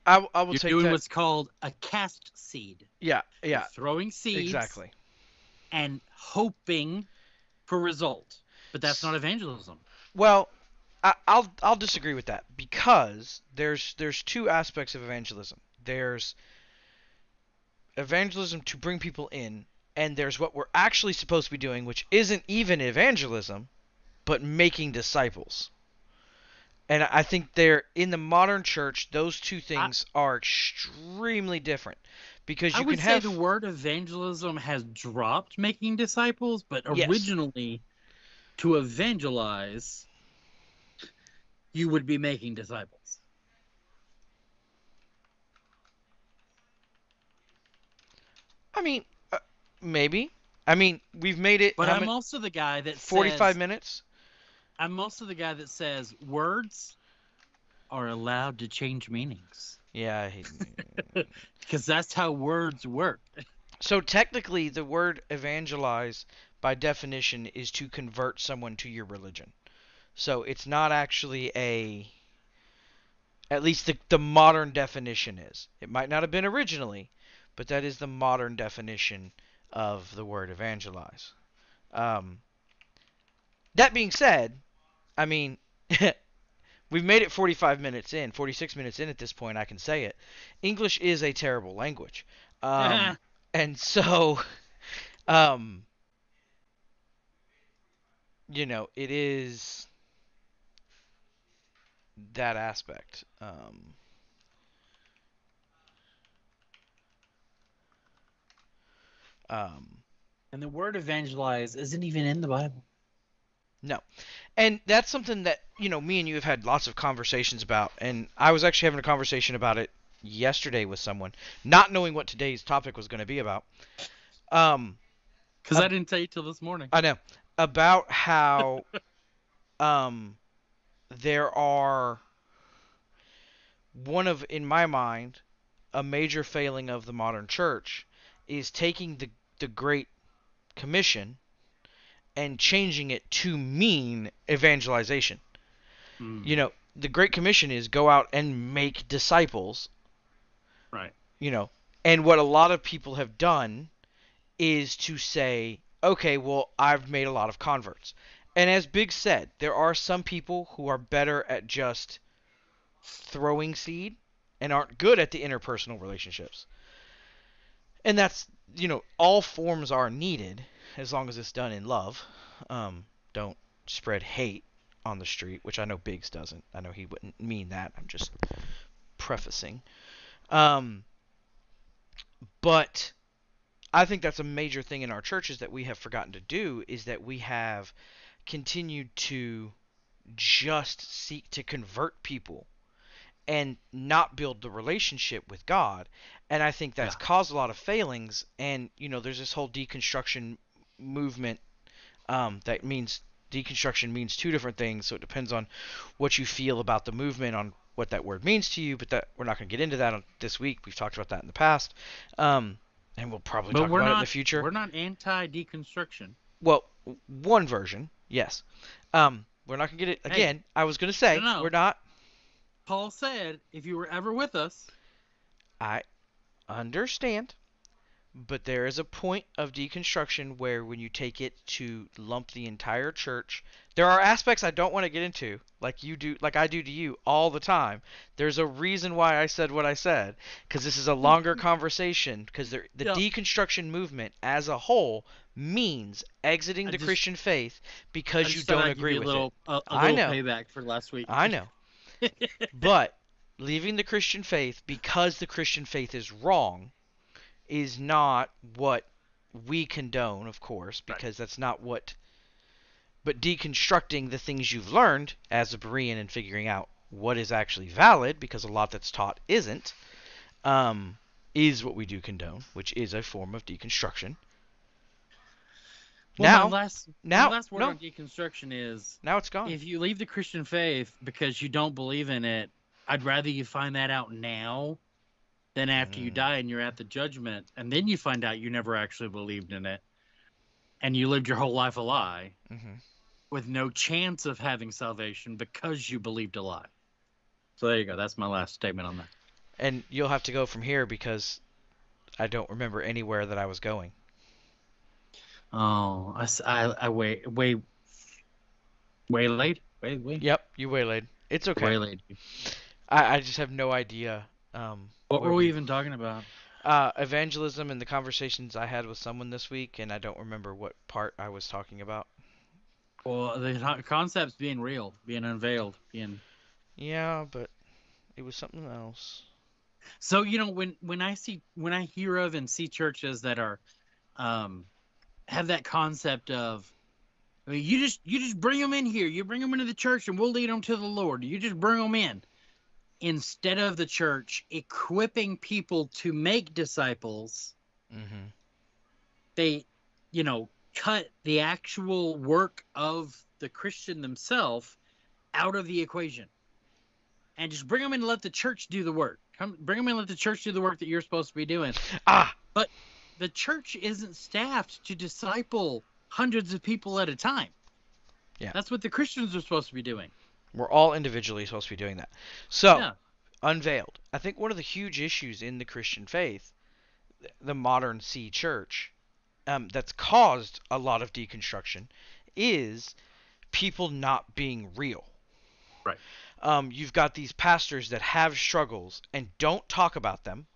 I will You're take doing that. what's called a cast seed. Yeah. You're throwing seeds. Exactly. And hoping for result. But that's not evangelism. Well, I'll disagree with that because there's two aspects of evangelism. There's evangelism to bring people in, and there's what we're actually supposed to be doing, which isn't even evangelism, but making disciples. And I think they're in the modern church, those two things are extremely different because you I would can have say the word evangelism has dropped making disciples, but originally to evangelize, you would be making disciples. I mean, maybe. I mean, we've made it. But I'm also the guy that 45 says, minutes. I'm also the guy that says words are allowed to change meanings. Yeah, I hate because that's how words work. So technically, the word evangelize, by definition, is to convert someone to your religion. So it's not actually at least the modern definition is. It might not have been originally, but that is the modern definition of the word evangelize. Um, that being said, I mean, we've made it 45 minutes in, 46 minutes in at this point, I can say it. English is a terrible language. And so, um, it is that aspect. Um, And the word evangelize isn't even in the Bible. no. And that's something that, me and you have had lots of conversations about. And I was actually having a conversation about it yesterday with someone, not knowing what today's topic was going to be about. Because I didn't tell you till this morning. I know. About how there are in my mind, a major failing of the modern church is taking the Great Commission and changing it to mean evangelization. The Great Commission is go out and make disciples. Right. And what a lot of people have done is to say, okay, well, I've made a lot of converts. And as Big said, there are some people who are better at just throwing seed and aren't good at the interpersonal relationships. And that's, all forms are needed as long as it's done in love. Don't spread hate on the street, which I know Biggs doesn't. I know he wouldn't mean that. I'm just prefacing. But I think that's a major thing in our churches that we have forgotten to do, is that we have continued to just seek to convert people and not build the relationship with God. And I think that's caused a lot of failings. And, there's this whole deconstruction movement that means deconstruction means two different things. So it depends on what you feel about the movement, on what that word means to you. But that we're not going to get into that this week. We've talked about that in the past. And we'll probably talk about it in the future. We're not anti-deconstruction. Well, one version, yes. We're not going to get it again. Hey, I was going to say, we're not. Paul said, if you were ever with us. I understand. But there is a point of deconstruction where when you take it to lump the entire church, there are aspects I don't want to get into, like you do, like I do to you all the time. There's a reason why I said what I said, because this is a longer conversation, because the deconstruction movement as a whole means exiting the Christian faith because you don't agree with it. I know. Payback for last week. I know. But leaving the Christian faith because the Christian faith is wrong is not what we condone, of course, because that's not what. But deconstructing the things you've learned as a Berean and figuring out what is actually valid, because a lot that's taught isn't, is what we do condone, which is a form of deconstruction. Well, my last word on deconstruction is, now it's gone. If you leave the Christian faith because you don't believe in it, I'd rather you find that out now than after you die and you're at the judgment, and then you find out you never actually believed in it, and you lived your whole life a lie with no chance of having salvation because you believed a lie. So there you go. That's my last statement on that. And you'll have to go from here because I don't remember anywhere that I was going. Oh, I waylaid. Yep, you waylaid. It's okay. Waylaid. I just have no idea. What were we even talking about? Evangelism and the conversations I had with someone this week, and I don't remember what part I was talking about. Well, the concept's being real, being unveiled, being. Yeah, but it was something else. So when I hear of and see churches that are, have that concept of, I mean, you just bring them in here, you bring them into the church, and we'll lead them to the Lord. You just bring them in. Instead of the church equipping people to make disciples, they, cut the actual work of the Christian themselves out of the equation. And just bring them in and let the church do the work. Bring them in and let the church do the work that you're supposed to be doing. But the church isn't staffed to disciple hundreds of people at a time. Yeah. That's what the Christians are supposed to be doing. We're all individually supposed to be doing that. So, Yeah. Unveiled. I think one of the huge issues in the Christian faith, the modern C church, that's caused a lot of deconstruction, is people not being real. Right. You've got these pastors that have struggles and don't talk about them.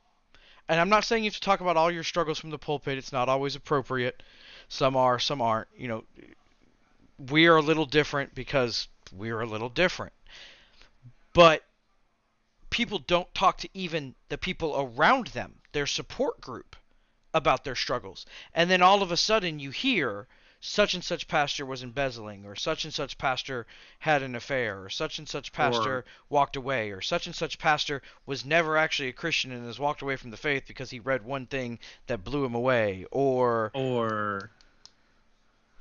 And I'm not saying you have to talk about all your struggles from the pulpit. It's not always appropriate. Some are, some aren't. You know, we are a little different because we're a little different. But people don't talk to even the people around them, their support group, about their struggles. And then all of a sudden you hear such and such pastor was embezzling, or such and such pastor had an affair, or such and such pastor walked away, or such and such pastor was never actually a Christian and has walked away from the faith because he read one thing that blew him away, or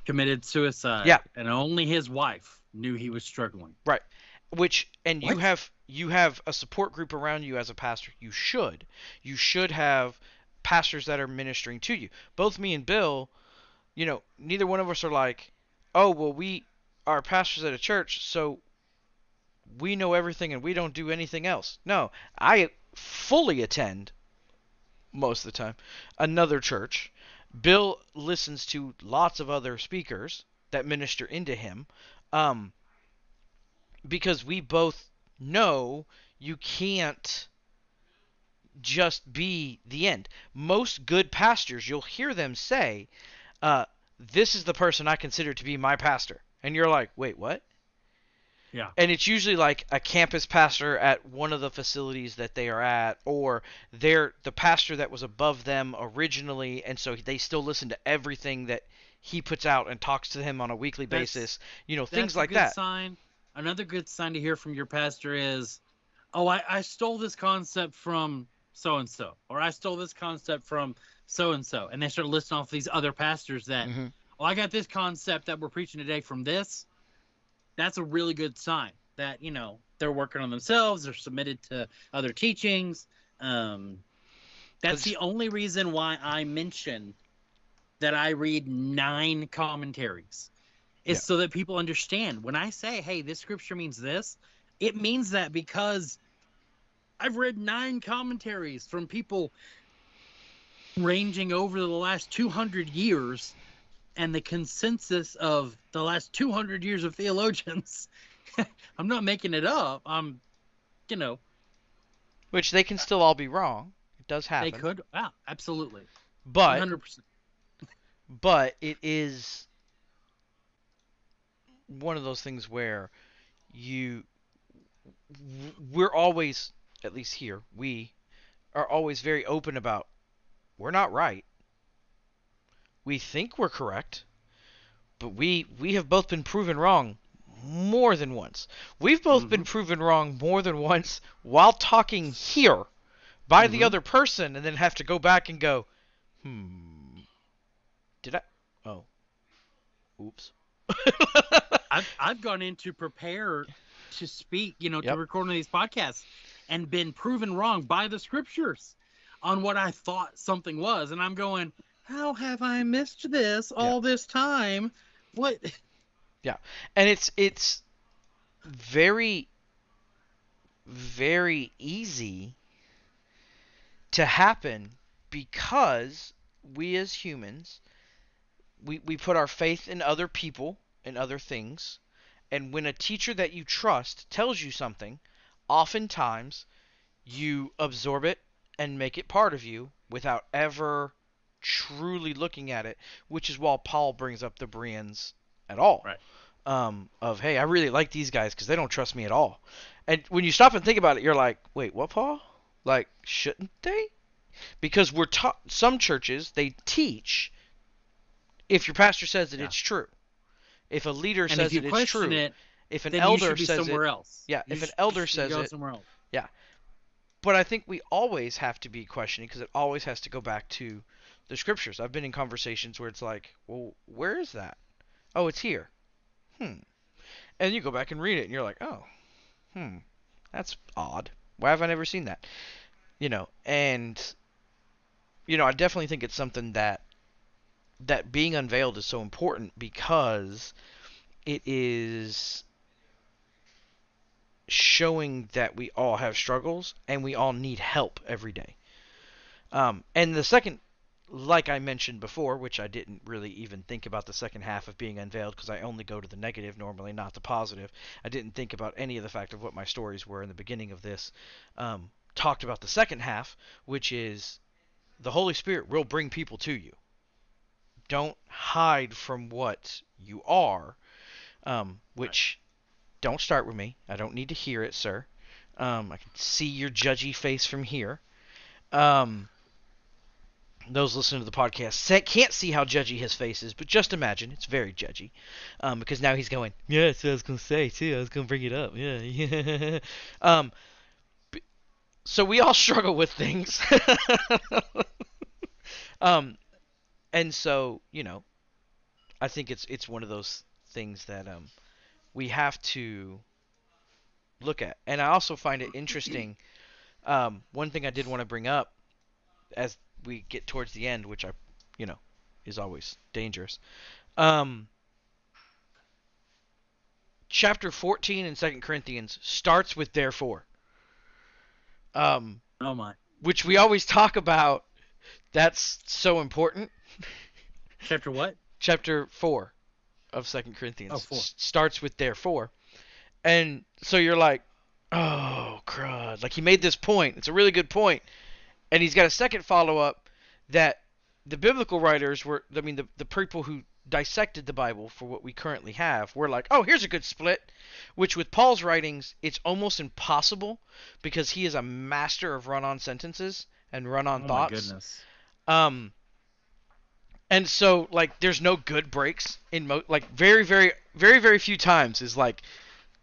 committed suicide. Yeah. And only his wife knew he was struggling. Right. Which, and What? you have a support group around you as a pastor. You should have pastors that are ministering to you. Both me and Bill, you know, neither one of us are like, oh, well, we are pastors at a church, so we know everything and we don't do anything else. No, I fully attend, most of the time, another church. Bill listens to lots of other speakers that minister into him, because we both know you can't just be the end. Most good pastors, you'll hear them say, this is the person I consider to be my pastor. And you're like, wait, what? Yeah. And it's usually like a campus pastor at one of the facilities that they are at, or they're the pastor that was above them originally, and so they still listen to everything that he puts out and talks to him on a weekly basis. You know, things like that. Sign. Another good sign to hear from your pastor is, oh, I stole this concept from so-and-so, or I stole this concept from so-and-so. And they start listing off these other pastors that, oh, I got this concept that we're preaching today from this. That's a really good sign that, you know, they're working on themselves. They're submitted to other teachings. That's the only reason why I mention that I read 9 commentaries. Is so that people understand. When I say, hey, this scripture means this, it means that because I've read 9 commentaries from people ranging over the last 200 years, and the consensus of the last 200 years of theologians. I'm not making it up. I'm, you know. Which they can still all be wrong. It does happen. They could. Yeah, absolutely. But 100%. But it is one of those things where we're always, at least here, we are always very open about, we're not right. We think we're correct, but we have both been proven wrong more than once. We've both been proven wrong more than once while talking here by the other person, and then have to go back and go, did I? Oh. Oops. I've gone in to prepare to speak, you know, to record one of these podcasts, and been proven wrong by the scriptures on what I thought something was. And I'm going, how have I missed this all this time? What? Yeah. And it's very, very easy to happen because we as humans, we put our faith in other people and other things. And when a teacher that you trust tells you something, oftentimes you absorb it and make it part of you without ever truly looking at it, which is why Paul brings up the Bereans at all. Right. Of, hey, I really like these guys because they don't trust me at all. And when you stop and think about it, you're like, wait, what, Paul? Like, shouldn't they? Because we're taught, some churches, they teach, if your pastor says that it's true. If a leader says that it's true. If an elder says somewhere else. Yeah, if an elder says it. Somewhere else. Yeah. But I think we always have to be questioning because it always has to go back to the scriptures. I've been in conversations where it's like, well, where is that? Oh, it's here. And you go back and read it and you're like, oh, that's odd. Why have I never seen that? You know, and I definitely think it's something that being unveiled is so important because it is showing that we all have struggles and we all need help every day. And the second, like I mentioned before, which I didn't really even think about the second half of being unveiled because I only go to the negative normally, not the positive. I didn't think about any of the fact of what my stories were in the beginning of this. Talked about the second half, which is the Holy Spirit will bring people to you. Don't hide from what you are, which don't start with me. I don't need to hear it, sir. I can see your judgy face from here. Those listening to the podcast can't see how judgy his face is, but just imagine it's very judgy, because now he's going, yeah, that's what I was gonna say too. I was gonna bring it up, yeah, yeah. So we all struggle with things, um, and so I think it's one of those things that we have to look at, and I also find it interesting. One thing I did want to bring up as we get towards the end, which is always dangerous. Um, Chapter 14 in 2 Corinthians starts with therefore. Oh my. Which we always talk about. That's so important. Chapter what? Chapter 4 of 2 Corinthians Oh, 4. Starts with therefore. And so you're like, oh, crud. Like, he made this point. It's a really good point. And he's got a second follow-up that the biblical writers the people who dissected the Bible for what we currently have were like, oh, here's a good split. Which with Paul's writings, it's almost impossible because he is a master of run-on sentences and run-on thoughts. Oh my goodness. And so, like, there's no good breaks in very, very, very, very few times is like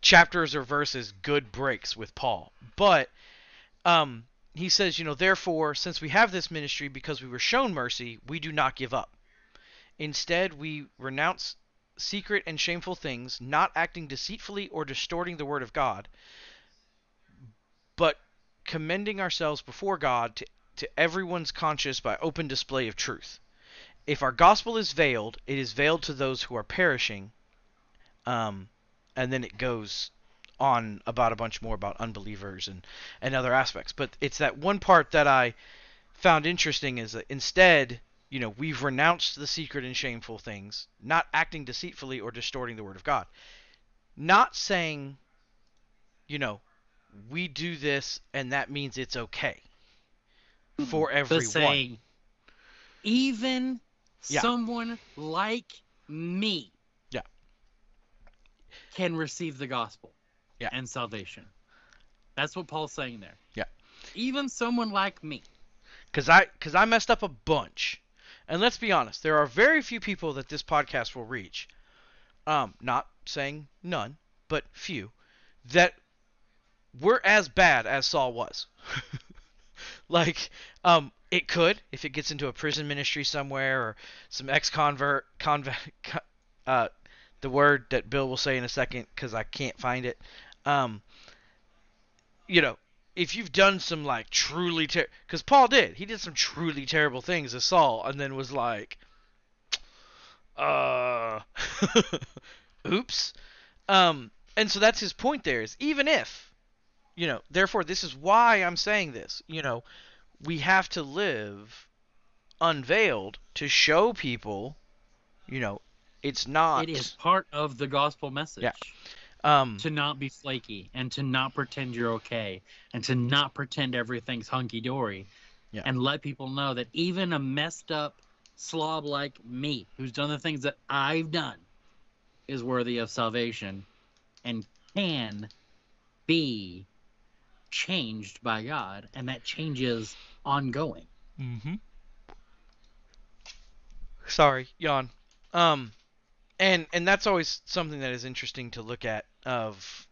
chapters or verses good breaks with Paul. But he says, therefore, since we have this ministry because we were shown mercy, we do not give up. Instead, we renounce secret and shameful things, not acting deceitfully or distorting the word of God, but commending ourselves before God to everyone's conscience by open display of truth. If our gospel is veiled, it is veiled to those who are perishing. And then it goes on about a bunch more about unbelievers and other aspects. But it's that one part that I found interesting is that instead, we've renounced the secret and shameful things, not acting deceitfully or distorting the word of God. Not saying, we do this and that means it's okay for everyone. But saying, even someone like me can receive the gospel and salvation. That's what Paul's saying there. Yeah. Even someone like me. Because I messed up a bunch. And let's be honest, there are very few people that this podcast will reach. Not saying none, but few. That were as bad as Saul was. Like, it could, if it gets into a prison ministry somewhere, or some ex-convert, the word that Bill will say in a second, because I can't find it. If you've done some, like, truly because Paul did. He did some truly terrible things as Saul, and then was like, oops. And so that's his point there, is even if, therefore, this is why I'm saying this, we have to live unveiled to show people, it's not. It is part of the gospel message. Yeah. To not be flaky and to not pretend you're okay and to not pretend everything's hunky-dory. Yeah. And let people know that even a messed up slob like me, who's done the things that I've done, is worthy of salvation and can be changed by God, and that change is ongoing. Mm-hmm. Sorry, yawn. And that's always something that is interesting to look at of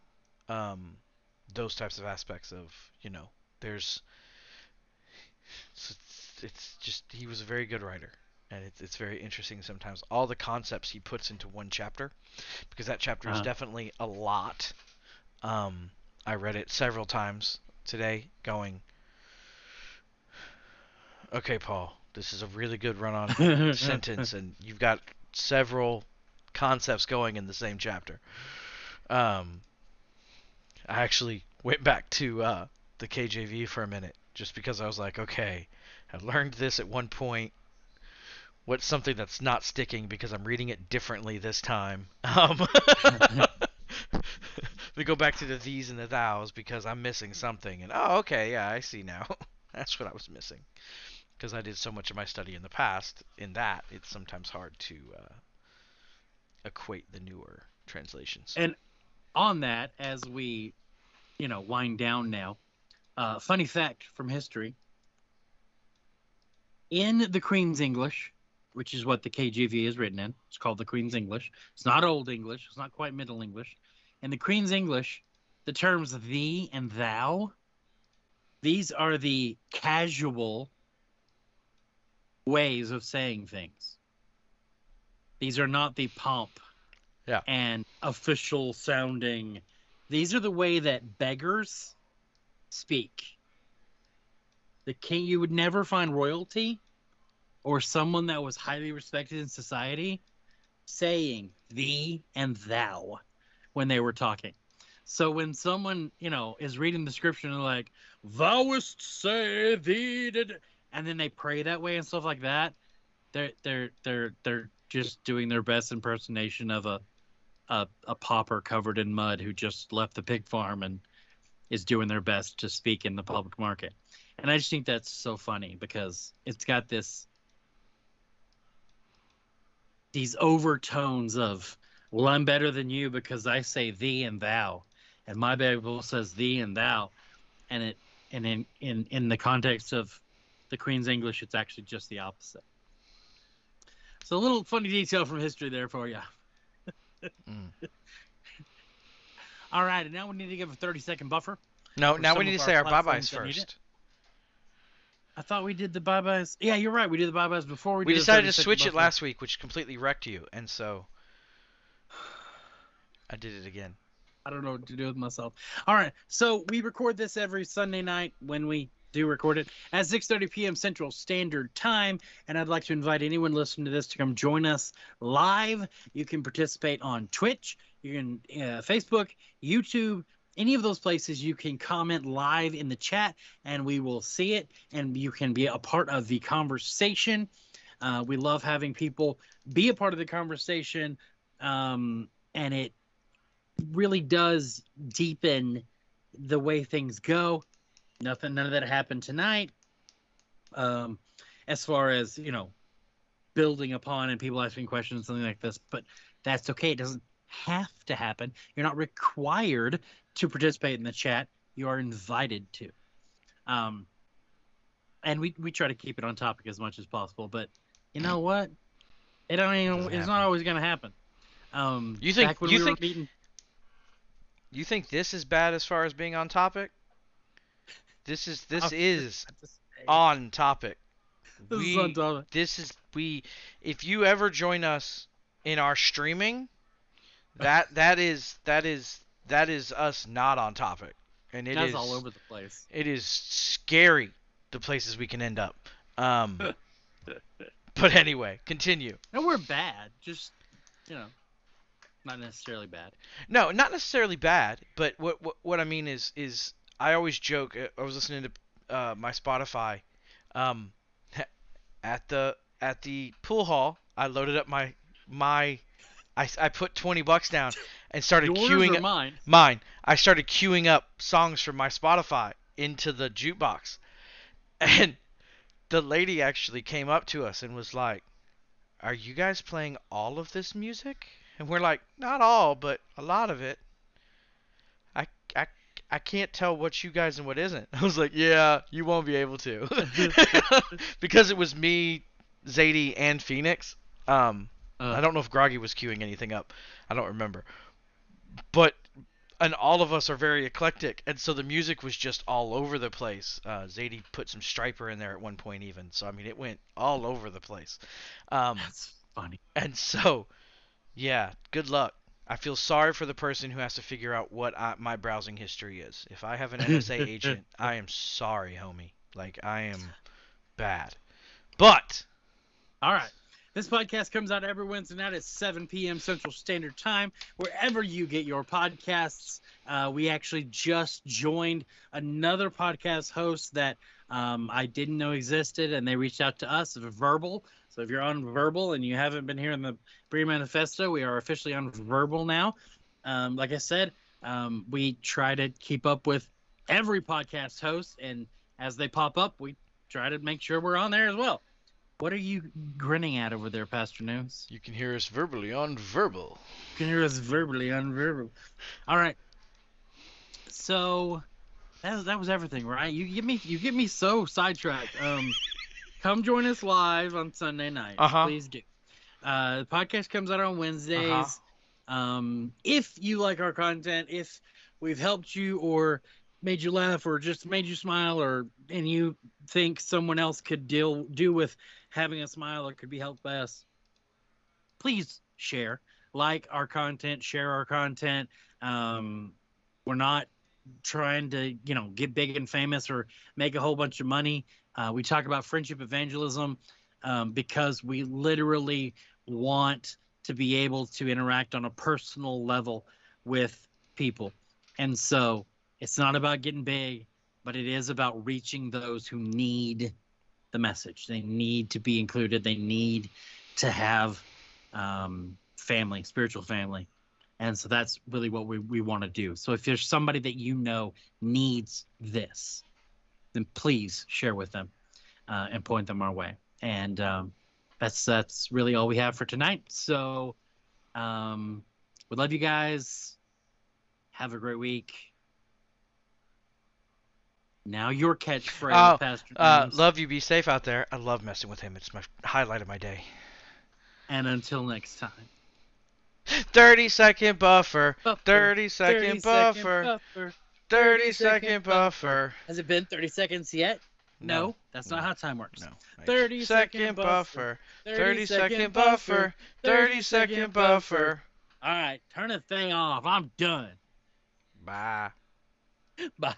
those types of aspects of, there's it's just he was a very good writer, and it's very interesting sometimes all the concepts he puts into one chapter, because that chapter is definitely a lot. I read it several times today going, okay, Paul, This is a really good run-on sentence, and you've got several concepts going in the same chapter. Um, I actually went back to the KJV for a minute just because I was like, okay, I learned this at one point. What's something that's not sticking because I'm reading it differently this time? We go back to the these and the thous because I'm missing something. And oh, okay, yeah, I see now. That's what I was missing. Because I did so much of my study in the past, in that, it's sometimes hard to equate the newer translations. And on that, as we, wind down now, funny fact from history: in the Queen's English, which is what the KJV is written in, it's called the Queen's English. It's not Old English. It's not quite Middle English. In the Queen's English, the terms thee and thou, these are the casual ways of saying things. These are not the pomp and official sounding. These are the way that beggars speak. The king, you would never find royalty or someone that was highly respected in society saying thee and thou when they were talking. So when someone, is reading the scripture and they're like, thouest say thee did, and then they pray that way and stuff like that, they're just doing their best impersonation of a pauper covered in mud who just left the pig farm and is doing their best to speak in the public market. And I just think that's so funny because it's got these overtones of, well, I'm better than you because I say thee and thou, and my Bible says thee and thou, and in the context of the Queen's English, it's actually just the opposite. So a little funny detail from history there for you. All right, and now we need to give a 30-second buffer. No, now we need to say our bye-byes first. I thought we did the bye-byes. Yeah, you're right. We did the bye-byes before we decided to switch it last week, which completely wrecked you, and so I did it again. I don't know what to do with myself. All right, so we record this every Sunday night when we do record it at 6:30 p.m. Central Standard Time, and I'd like to invite anyone listening to this to come join us live. You can participate on Twitch, you can Facebook, YouTube, any of those places. You can comment live in the chat, and we will see it, and you can be a part of the conversation. We love having people be a part of the conversation, and it really does deepen the way things go. None of that happened tonight. As far as, building upon and people asking questions, something like this, but that's okay. It doesn't have to happen. You're not required to participate in the chat. You are invited to. And we try to keep it on topic as much as possible, but you know what? It's not always going to happen. You think this is bad as far as being on topic? This is on topic. This is on topic. If you ever join us in our streaming, that is us not on topic. And that's all over the place. It is scary the places we can end up. But anyway, continue. And we're bad, just not necessarily bad. No, not necessarily bad, but what I mean is I always joke. I was listening to my Spotify at the pool hall. I loaded up I put $20 down and started queuing up mine. I started queuing up songs from my Spotify into the jukebox, and the lady actually came up to us and was like, "Are you guys playing all of this music?" And we're like, "Not all, but a lot of it." I can't tell what's you guys and what isn't. I was like, "Yeah, you won't be able to," because it was me, Zadie, and Phoenix. I don't know if Groggy was queuing anything up. I don't remember. And all of us are very eclectic, and so the music was just all over the place. Zadie put some Striper in there at one point even. So, I mean, it went all over the place. That's funny. And so, yeah, good luck. I feel sorry for the person who has to figure out what my browsing history is. If I have an NSA agent, I am sorry, homie. Like, I am bad. But All right. This podcast comes out every Wednesday night at 7 p.m. Central Standard Time, wherever you get your podcasts. We actually just joined another podcast host that I didn't know existed, and they reached out to us, Verbal. So if you're on Verbal and you haven't been here in the Bree Manifesto, we are officially on Verbal now. Like I said, we try to keep up with every podcast host, and as they pop up, we try to make sure we're on there as well. What are you grinning at over there, Pastor News? you can hear us verbally on Verbal. You can hear us verbally on verbal. All right. So that was everything, right? You get me so sidetracked. Come join us live on Sunday nights. Please do. The podcast comes out on Wednesdays. If you like our content, if we've helped you or made you laugh or just made you smile, and you think someone else could do with having a smile or could be helped by us, please share, like our content, share our content. We're not trying to get big and famous or make a whole bunch of money. We talk about friendship evangelism because we literally want to be able to interact on a personal level with people. And so it's not about getting big, but it is about reaching those who need the message. They need to be included. They need to have family, spiritual family. And so that's really what we want to do. So if there's somebody that you know needs this, then please share with them and point them our way. And that's really all we have for tonight. So we love you guys. Have a great week. Now your catchphrase, Pastor James. Love you. Be safe out there. I love messing with him. It's my highlight of my day. And until next time. 30-second buffer. 30-second buffer. 30-second buffer. Has it been 30 seconds yet? No, that's not how time works. No. 30-second buffer. 30-second buffer. 30-second buffer. All right, turn the thing off. I'm done. Bye. Bye.